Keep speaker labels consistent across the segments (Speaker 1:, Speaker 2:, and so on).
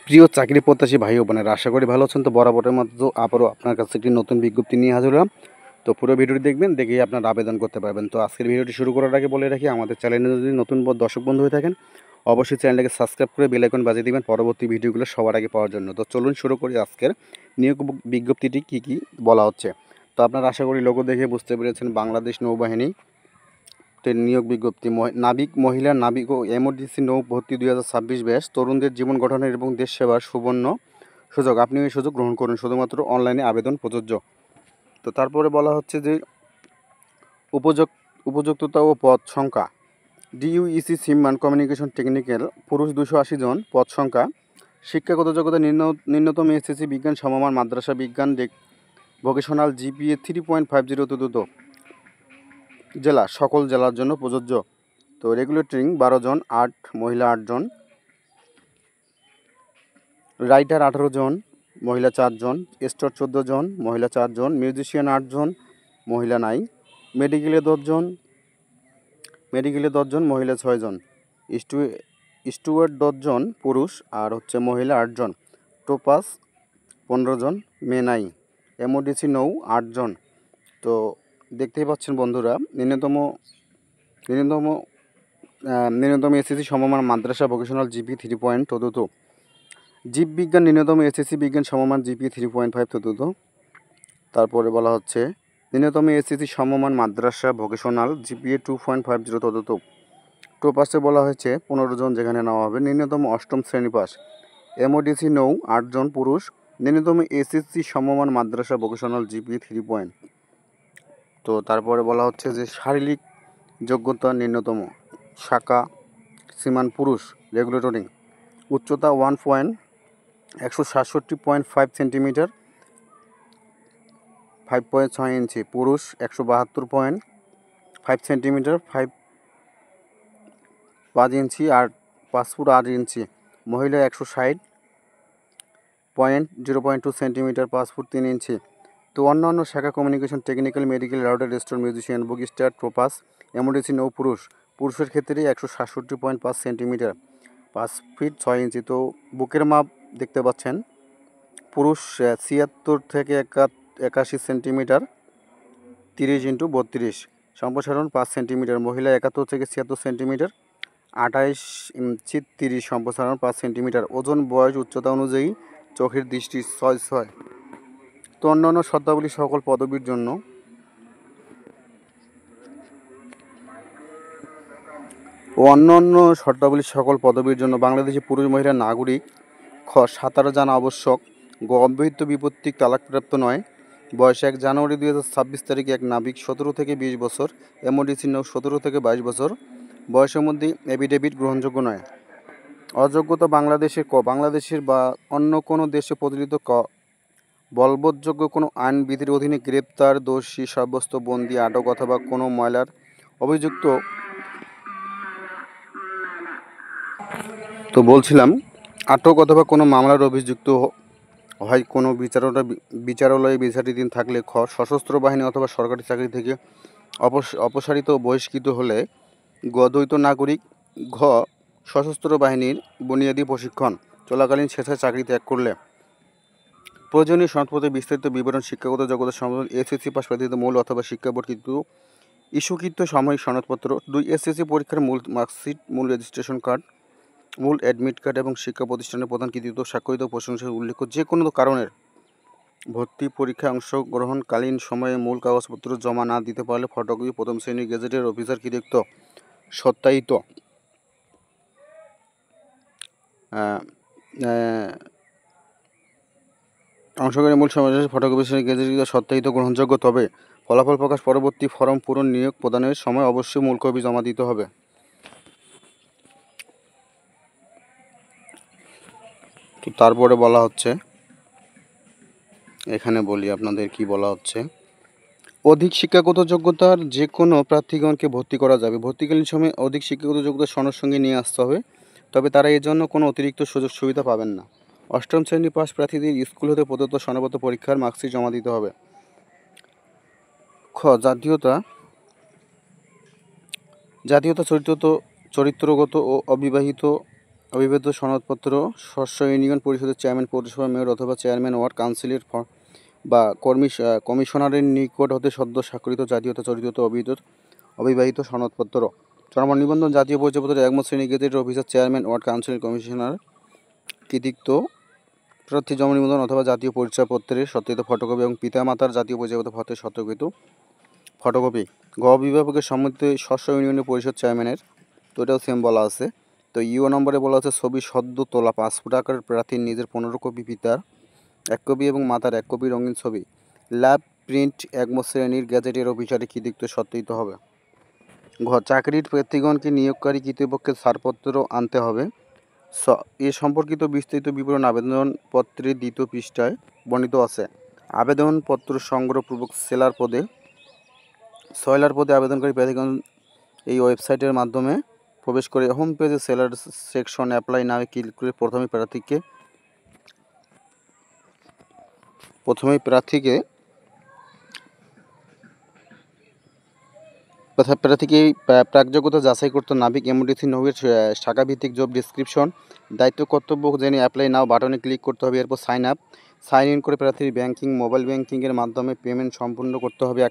Speaker 1: প্রিয় চাকরি প্রত্যাশী ভাই ও বোনেরা, আশা করি ভালো আছেন। তো বরাবরের মতো আবারও আপনার কাছে একটি নতুন বিজ্ঞপ্তি নিয়ে হাজির হলাম। তো পুরো ভিডিওটি দেখবেন, দেখেই আপনার আবেদন করতে পারবেন। তো আজকের ভিডিওটি শুরু করার আগে বলে রাখি, আমাদের চ্যানেলে যদি নতুন দর্শক বন্ধু হয়ে থাকেন, অবশ্যই চ্যানেলটাকে সাবস্ক্রাইব করে বেল আইকন বাজিয়ে দিবেন পরবর্তী ভিডিওগুলো সবার আগে পাওয়ার জন্য। তো চলুন শুরু করি আজকের নিয়োগ বিজ্ঞপ্তিটি কী বলা হচ্ছে। তো আপনারা আশা করি লোগো দেখে বুঝতে পেরেছেন, বাংলাদেশ নৌবাহিনী নিয়োগ বিজ্ঞপ্তি। নাবিক, মহিলা নাবিক ও এমার্জেন্সি নৌ ভর্তি 2026 ব্যাচ, তরুণদের জীবন গঠনের এবং দেশ সেবার সুবর্ণ সুযোগ। আপনি এই সুযোগ গ্রহণ করুন, শুধুমাত্র অনলাইনে আবেদন প্রযোজ্য। তো তারপরে বলা হচ্ছে যে উপযুক্ততা ও পদ সংখ্যা। ডিইউইসি সিমমান কমিউনিকেশন টেকনিক্যাল, পুরুষ 280 জন, পদ সংখ্যা। শিক্ষাগত যোগ্যতা নিম্নতম এসএসসি বিজ্ঞান সমমান, মাদ্রাসা বিজ্ঞান, ভোকেশনাল জিপিএ 3.50 দ্রুত। জেলা সকল জেলার জন্য প্রযোজ্য। তো রেগুলেটরিং 12 জন, 8 মহিলা 8 জন, রাইটার 18 জন, মহিলা 4 জন, স্টোর 14 জন, মহিলা 4 জন, মিউজিশিয়ান 8 জন, মহিলা নাই। মেডিকেলে 10 জন, মহিলা 6 জন, স্টুয়ার্ড 10 জন, পুরুষ আর মহিলা 8 জন, টোপাস 15 জন, মেয়ে নাই। এমওডিসি নৌ 8 জন। তো দেখতেই পাচ্ছেন বন্ধুরা, ন্যূনতম এসএসসি সমমান, মাদ্রাসা ভোকেশনাল জিপি 3.22। জীববিজ্ঞান ন্যূনতম এসএসসি বিজ্ঞান সমমান, জিপি 3.5 তারপরে বলা হচ্ছে ন্যূনতম এসএসসি সমমান, মাদ্রাসা ভোকেশনাল জিপিএ 2.50 টোপাসে বলা হয়েছে 15 জন, যেখানে নেওয়া হবে ন্যূনতম 8ম শ্রেণী পাস। এমওডিসি নৌ 8 জন, পুরুষ, ন্যূনতম এসএসসি সমমান, মাদ্রাসা ভোকেশনাল জিপিএ 3 তো তারপরে বলা হচ্ছে যে শারীরিক যোগ্যতা ন্যূনতম শাখা সীমান, পুরুষ, রেগুলেটরিং, উচ্চতা 167.5 সেন্টিমিটার 5.6 ইঞ্চি, পুরুষ 172.5 সেন্টিমিটার 5 ইঞ্চি আর 5 ফুট 8 ইঞ্চি, মহিলা 160.0.2 সেন্টিমিটার 5 ফুট 3 ইঞ্চি। তো অন্যান্য শাখা communication technical, medical, router, restore, musician, book star, ট্রোপাস, এমওডিসি নৌ, পুরুষের ক্ষেত্রে 167.5 সেন্টিমিটার 5 ফিট 6 ইঞ্চি। তো বুকের মাপ দেখতে পাচ্ছেন, পুরুষ 76 থেকে 81 সেন্টিমিটার 30x32, সম্প্রসারণ 5 সেন্টিমিটার, মহিলা 71 থেকে 76 সেন্টিমিটার 28 ইঞ্চি 30, সম্প্রসারণ 5 সেন্টিমিটার, ওজন, বয়স, উচ্চতা অনুযায়ী চোখের দৃষ্টি 6. তো অন্যান্য শর্তাবলী সকল পদবীর জন্য বাংলাদেশি পুরুষ মহিলা নাগরিক সাঁতার জানা আবশ্যক। অব্যাহত বিপত্তিক তালাকপ্রাপ্ত নয়। বয়স 1 জানুয়ারি 2026 তারিখে এক নাবিক 17 থেকে 20 বছর, এমওডিসি নৌ 17 থেকে 22 বছর। বয়সের মধ্যে এফিডেভিট গ্রহণযোগ্য নয়। অযোগ্যতা বাংলাদেশের বা অন্য কোনো দেশে প্রচলিত বলবৎযোগ্য কোনো আইন বিধির অধীনে গ্রেপ্তার, দোষী সাব্যস্ত, বন্দী, আটক অথবা কোনো ময়লার অভিযুক্ত। তো বলছিলাম, আটক অথবা কোনো মামলার অভিযুক্ত হয় কোনো বিচারালয়ে বিচারাধীন থাকলে, সশস্ত্র বাহিনী অথবা সরকারি চাকরি থেকে অপসারিত বহিষ্কৃত হলে, দ্বৈত নাগরিক, সশস্ত্র বাহিনীর বুনিয়াদী প্রশিক্ষণ চলাকালীন স্বেচ্ছায় চাকরি ত্যাগ করলে। প্রয়োজনীয় সনদপত্রের বিস্তারিত বিবরণ, শিক্ষাগত যোগ্যতা সম্বন্ধে এসএসসি পাস প্রার্থীদের মূল অথবা শিক্ষা বোর্ড ইস্যুকৃত সাময়িক সনদপত্র, 2 এসএসসি পরীক্ষার মূল মার্কশিট, মূল রেজিস্ট্রেশন কার্ড, মূল অ্যাডমিট কার্ড এবং শিক্ষা প্রতিষ্ঠানের প্রধান কৃতিত্ব স্বাক্ষরিত প্রশংসা উল্লেখ্য যে কোনো কারণের ভর্তি পরীক্ষায় অংশগ্রহণকালীন সময়ে মূল কাগজপত্র জমা না দিতে পারলে ফটোকপি প্রথম শ্রেণীর গেজেটের অফিসার কর্তৃক সত্যায়িত অংশগ্রহণের মূল সময় ফটোকপি শ্রেণী গেজেট সত্যায়িত গ্রহণযোগ্য। তবে ফলাফল প্রকাশ পরবর্তী ফর্ম পূরণ নিয়োগ প্রদানের সময় অবশ্যই মূল কপি জমা দিতে হবে। তো তারপরে বলা হচ্ছে, এখানে বলি আপনাদের কি বলা হচ্ছে। অধিক শিক্ষাগত যোগ্যতার যে কোনো প্রার্থীগণকে ভর্তি করা যাবে। ভর্তিকালীন সময়ে অধিক শিক্ষাগত যোগ্যতা সনদ সঙ্গে নিয়ে আসতে হবে, তবে তারা এর জন্য কোনো অতিরিক্ত সুযোগ সুবিধা পাবেন না। 8ম শ্রেণী পাস প্রার্থীদের স্কুল হতে প্রদত্ত সনদপত্র পরীক্ষার মার্কশিট জমা দিতে হবে। জাতীয়তা চরিত্রগত ও অবিবাহিত অবিবাহিত সনদপত্র শস্য ইউনিয়ন পরিষদের চেয়ারম্যান, পৌরসভা মেয়র অথবা চেয়ারম্যান ওয়ার্ড কাউন্সিলের বা কমিশনারের নিকট হতে সদ্য স্বাক্ষরিত জাতীয়তা চরিত্র অবিবাহিত সনদপত্র। জন্ম নিবন্ধন, জাতীয় পরিচয়পত্র, একমত শ্রেণী গেজেটের officer, chairman ward council, commissioner কৃতিত্ব প্রার্থী জন্ম নিবন্ধন অথবা জাতীয় পরিচয়পত্রের সত্যায়িত ফটোকপি এবং পিতামাতার জাতীয় পরিচয়পত্র ফটোর সত্যায়িত ফটোকপি। গ বিভাগের সম্মতি শস্য ইউনিয়নের পরিষদ চেয়ারম্যানের, তো এটাও সেম বলা আছে। তো ইউ নম্বরে বলা আছে ছবি সদ্য তোলা পাসপোর্ট আকারের প্রার্থীর নিজের 15 কপি, পিতার 1 কপি এবং মাতার 1 কপি রঙিন ছবি, ল্যাব প্রিন্ট একমত শ্রেণীর গ্যাজেটের অফিসারে কৃতিত্ব সত্যায়িত হবে। ঘ চাকরির প্রার্থীগণকে নিয়োগকারী কর্তৃপক্ষের ছাড়পত্র আনতে হবে। এ সম্পর্কিত বিস্তারিত বিবরণ আবেদনপত্রের 2য় পৃষ্ঠায় বর্ণিত আছে। আবেদনপত্র সংগ্রহপূর্বক সেলার পদে আবেদনকারী প্রার্থীগণ এই ওয়েবসাইটের মাধ্যমে প্রবেশ করে হোম পেজে সেলার সেকশন অ্যাপ্লাই নামে ক্লিক করে প্রথমেই প্রার্থীকে প্রাকযোগ্যতা যাচাই করতে নাবিক এমডিসি নৌয়ের শাখাভিত্তিক জব ডিসক্রিপশন, দায়িত্ব কর্তব্য জেনে অ্যাপ্লাই নাও বাটনে ক্লিক করতে হবে। এরপর সাইন ইন করে প্রার্থীর মোবাইল ব্যাংকিংয়ের মাধ্যমে পেমেন্ট সম্পূর্ণ করতে হবে।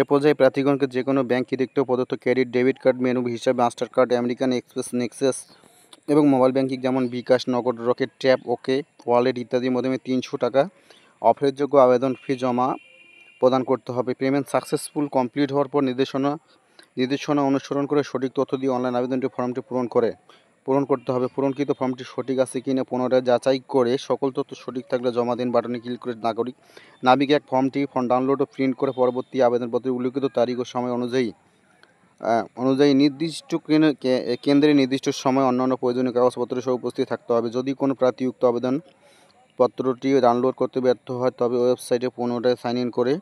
Speaker 1: এ পর্যায়ে প্রার্থীগণকে যে কোনো ব্যাংক কর্তৃক প্রদত্ত ক্রেডিট, ডেবিট কার্ড মেনু হিসাবে master card, American express, Nexus এবং মোবাইল ব্যাংকিং যেমন বিকাশ, নগদ, রকেট, ট্যাপ, ওকে, ওয়ালেট ইত্যাদির মাধ্যমে 300 টাকা অফারের আবেদন ফি জমা প্রদান করতে হবে। পেমেন্ট সাকসেসফুল কমপ্লিট হওয়ার পর নির্দেশনা অনুসরণ করে সঠিক তথ্য দিয়ে অনলাইন আবেদনটি ফর্মটি পূরণ করতে হবে। পূরণকৃত ফর্মটি সঠিক আছে কিনা পুনরায় যাচাই করে সকল তথ্য সঠিক থাকলে জমা দিন বাটনে ক্লিক করে নাবিক ফর্ম ডাউনলোড ও প্রিন্ট করে পরবর্তী আবেদনপত্রে উল্লিখিত তারিখ ও সময় অনুযায়ী নির্দিষ্ট কেন্দ্রে নির্দিষ্ট সময় অন্যান্য প্রয়োজনীয় কাগজপত্র সহ উপস্থিত থাকতে হবে। যদি কোনো প্রার্থী উক্ত আবেদনপত্রটি ডাউনলোড করতে ব্যর্থ হয় তবে ওয়েবসাইটে পুনরায় সাইন ইন করে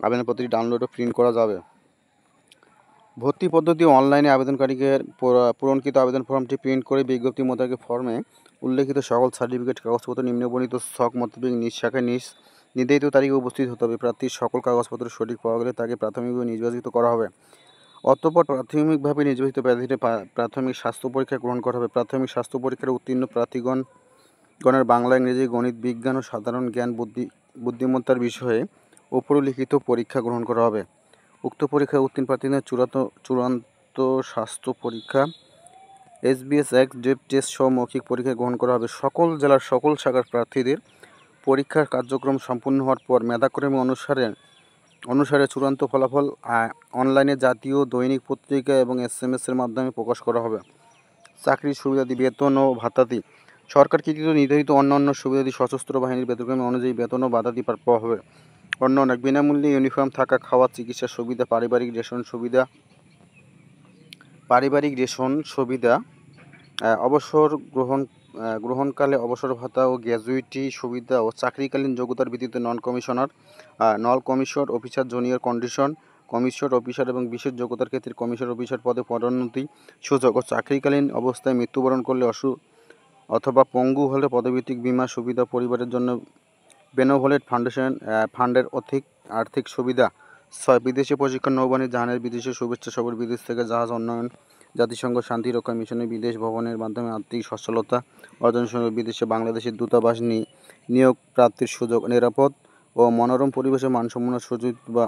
Speaker 1: আবেদনপত্রটি ডাউনলোড ও প্রিন্ট করা যাবে। ভর্তি পদ্ধতি: অনলাইনে আবেদনকারীকে পূরণকৃত আবেদন ফর্মটি প্রিন্ট করে বিজ্ঞপ্তি মোতাবেক ফর্মে উল্লেখিত সকল সার্টিফিকেট, কাগজপত্র নিম্নবর্ণিত ছক মোতাবেক নিজ শাখায় নির্ধারিত তারিখে উপস্থিত হতে হবে। প্রার্থীর সকল কাগজপত্র সঠিক পাওয়া গেলে তাকে প্রাথমিকভাবে নির্বাচিত করা হবে। অতঃপর প্রাথমিকভাবে নির্বাচিত প্রার্থীদের প্রাথমিক স্বাস্থ্য পরীক্ষা গ্রহণ করা হবে। প্রাথমিক স্বাস্থ্য পরীক্ষায় উত্তীর্ণ প্রার্থীগণের বাংলা, ইংরেজি, গণিত, বিজ্ঞান ও সাধারণ জ্ঞান বুদ্ধিমত্তার বিষয়ে উপরিলিখিত পরীক্ষা গ্রহণ করা হবে। উক্ত পরীক্ষায় উত্তীর্ণ প্রার্থীদের চূড়ান্ত স্বাস্থ্য পরীক্ষা, SBS ডেপ টেস্ট সহ মৌখিক পরীক্ষা গ্রহণ করা হবে। সকল জেলার সকল শাখার প্রার্থীদের পরীক্ষার কার্যক্রম সম্পূর্ণ হওয়ার পর মেধাক্রম অনুসারে চূড়ান্ত ফলাফল অনলাইনে জাতীয় দৈনিক পত্রিকা এবং SMS এর মাধ্যমে প্রকাশ করা হবে। চাকরির সুবিধাদি: বেতন ও ভাতাদি সরকার কর্তৃক নির্ধারিত অন্যান্য সুবিধাদি সশস্ত্র বাহিনীর বেতনক্রম অনুযায়ী বেতন ও ভাতাদি প্রাপ্য হবে। অন্যান্য: বিনামূল্যে ইউনিফর্ম, থাকা, খাওয়া, চিকিৎসা সুবিধা, পারিবারিক রেশন সুবিধা, অবসর গ্রহণকালে অবসর ভাতা ও গ্র্যাজুইটি সুবিধা ও চাকরিকালীন যোগ্যতার ভিত্তিতে নন commission officer, junior commission officer এবং বিশেষ যোগ্যতার ক্ষেত্রে কমিশন অফিসার পদে পদোন্নতি সুযোগ ও চাকরিকালীন অবস্থায় মৃত্যুবরণ করলে অথবা পঙ্গু হলে পদভিত্তিক বীমা সুবিধা, পরিবারের জন্য বেনেভোলেন্ট ফান্ডের আর্থিক সুবিধা। 6 বিদেশে প্রশিক্ষণ, নৌবাহিনী, জাহাজের বিদেশে শুভেচ্ছা সফর, বিদেশ থেকে জাহাজ উন্নয়ন, জাতিসংঘ শান্তিরক্ষা মিশনে বিদেশ ভ্রমণের মাধ্যমে আর্থিক সচ্ছলতা অর্জনের সঙ্গে বিদেশে বাংলাদেশের দূতাবাস নিয়োগ প্রাপ্তির সুযোগ, নিরাপদ ও মনোরম পরিবেশে মানসম্পন্ন সুযোগ বা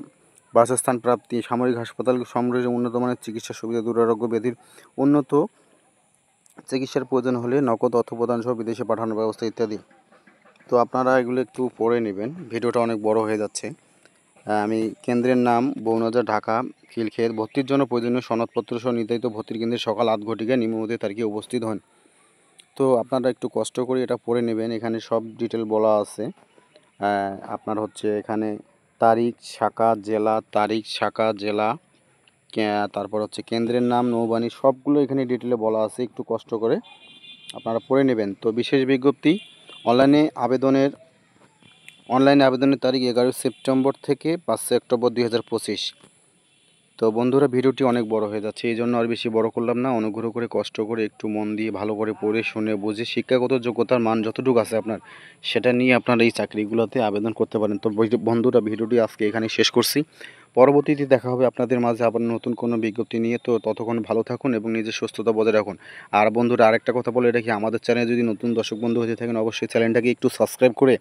Speaker 1: বাসস্থান প্রাপ্তি, সামরিক হাসপাতাল সমূহের উন্নত মানের চিকিৎসা সুবিধা, দুরারোগ্য ব্যাধির উন্নত চিকিৎসার প্রয়োজন হলে নগদ অর্থ প্রদান সহ বিদেশে পাঠানোর ব্যবস্থা ইত্যাদি। তো আপনারা এগুলো একটু পড়ে নেবেন, ভিডিওটা অনেক বড় হয়ে যাচ্ছে। আমি কেন্দ্রের নাম বৌনজা, ঢাকা, খিলক্ষেত। ভর্তির জন্য প্রয়োজনীয় সনদপত্র সহ নির্ধারিত ভর্তির কেন্দ্রে সকাল 8 ঘটিকায় নিম্নবর্ণিত তারিখে উপস্থিত হন। তো আপনারা একটু কষ্ট করে এটা পড়ে নেবেন, এখানে সব ডিটেল বলা আছে। আপনার এখানে তারিখ, শাখা, জেলা, তারপর কেন্দ্রের নাম, নৌবাহিনী, সবগুলো এখানে ডিটেলে বলা আছে। একটু কষ্ট করে আপনারা পড়ে নেবেন। তো বিশেষ বিজ্ঞপ্তি: অনলাইনে আবেদনের তারিখ 11 সেপ্টেম্বর থেকে 5 অক্টোবর 2025। তো বন্ধুরা, ভিডিওটি অনেক বড় হয়ে যাচ্ছে, এই জন্য আর বেশি বড় করলাম না। অনুগ্রহ করে কষ্ট করে একটু মন দিয়ে ভালো করে পড়ে শুনে বুঝে শিক্ষাগত যোগ্যতার মান যতটুকু আছে আপনার, সেটা নিয়ে আপনারা এই চাকরিগুলোতে আবেদন করতে পারেন। তো বন্ধুরা, ভিডিওটি আজকে এখানে শেষ করছি। পরবর্তীতে দেখা হবে আপনাদের মাঝে আবার নতুন কোনো বিজ্ঞপ্তি নিয়ে। তো ততক্ষণ ভালো থাকুন এবং নিজের সুস্থতা বজায় রাখুন। আর বন্ধুরা, আরেকটা কথা বলে রাখি, আমাদের চ্যানেলে যদি নতুন দর্শক বন্ধু হয়ে থাকেন অবশ্যই চ্যানেলটাকে একটু সাবস্ক্রাইব করে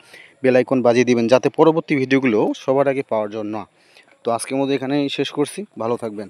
Speaker 1: বেল আইকন বাজিয়ে দিবেন, যাতে পরবর্তী ভিডিওগুলো সবার আগে পাওয়ার জন্য। তো আজকের মধ্যে এখানেই শেষ করছি, ভালো থাকবেন।